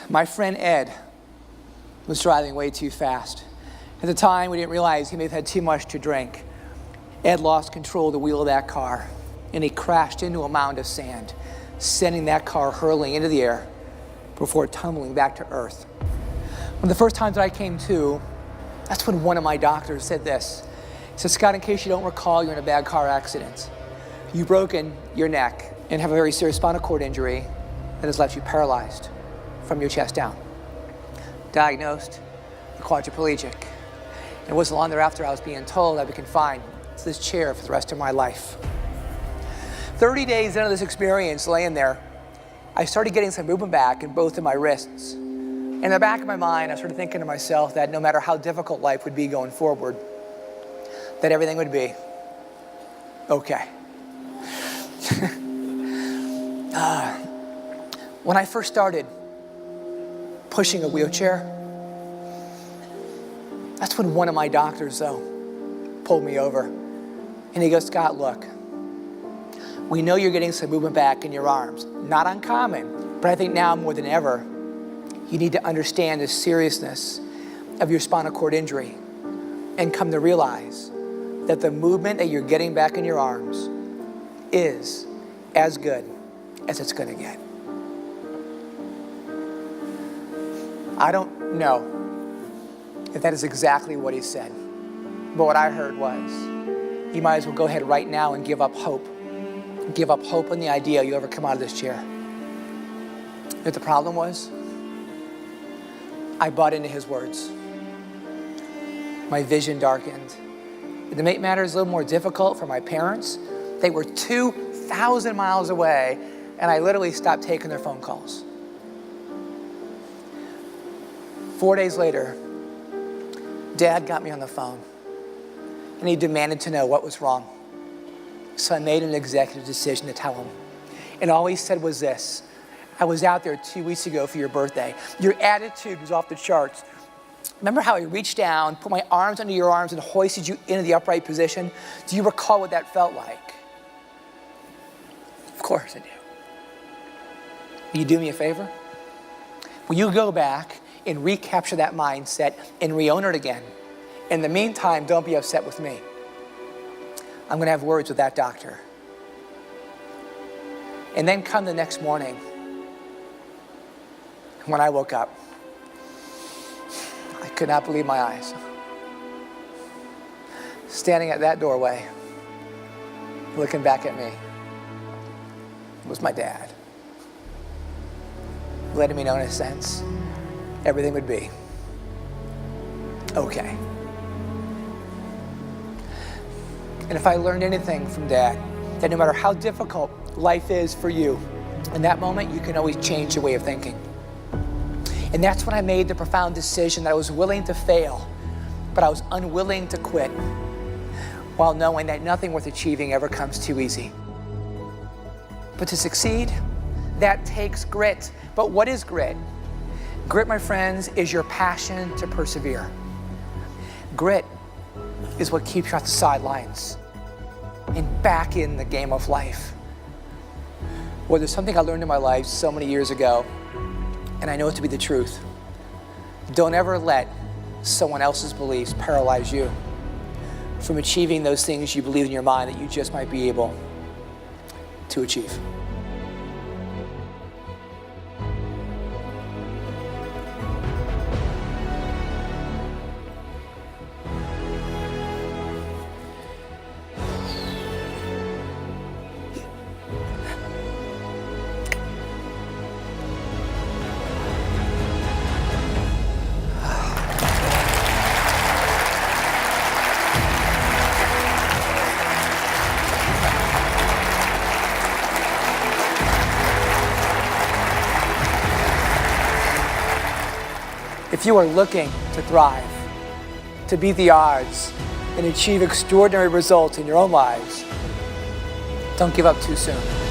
My friend Ed was driving way too fast. At the time, we didn't realize he may have had too much to drink. Ed lost control of the wheel of that car, and he crashed into a mound of sand, sending that car hurling into the air before tumbling back to earth. One of the first times that I came to, that's when one of my doctors said this. He said, Scott, in case you don't recall, you're in a bad car accident. You've broken your neck and have a very serious spinal cord injury that has left you paralyzed from your chest down. Diagnosed a quadriplegic. And it wasn't long thereafter I was being told I'd be confined to this chair for the rest of my life. 30 days into this experience, laying there, I started getting some movement back in both of my wrists. In the back of my mind, I started thinking to myself that no matter how difficult life would be going forward, that everything would be okay. When I first started pushing a wheelchair, that's when one of my doctors, though, pulled me over. And he goes, Scott, look, we know you're getting some movement back in your arms. Not uncommon, but I think now more than ever, you need to understand the seriousness of your spinal cord injury and come to realize that the movement that you're getting back in your arms is as good as it's going to get. I don't know if that is exactly what he said, but what I heard was, you might as well go ahead right now and give up hope. Give up hope on the idea you'll ever come out of this chair. But the problem was, I bought into his words. My vision darkened. And to make matters a little more difficult for my parents, they were 2,000 miles away, and I literally stopped taking their phone calls. 4 days later, Dad got me on the phone, and he demanded to know what was wrong. So I made an executive decision to tell him. And all he said was this: I was out there 2 weeks ago for your birthday. Your attitude was off the charts. Remember how I reached down, put my arms under your arms, and hoisted you into the upright position? Do you recall what that felt like? Of course I do. Will you do me a favor? Will you go back and recapture that mindset and re-own it again? In the meantime, don't be upset with me. I'm going to have words with that doctor. And then come the next morning, when I woke up, I could not believe my eyes. Standing at that doorway, looking back at me, was my dad, letting me know in a sense everything would be okay. And if I learned anything from Dad, that no matter how difficult life is for you, in that moment you can always change your way of thinking. And that's when I made the profound decision that I was willing to fail, but I was unwilling to quit, while knowing that nothing worth achieving ever comes too easy. But to succeed, that takes grit. But what is grit? Grit, my friends, is your passion to persevere. Grit is what keeps you off the sidelines and back in the game of life. Well, there's something I learned in my life so many years ago, and I know it to be the truth. Don't ever let someone else's beliefs paralyze you from achieving those things you believe in your mind that you just might be able to achieve. If you are looking to thrive, to beat the odds, and achieve extraordinary results in your own lives, don't give up too soon.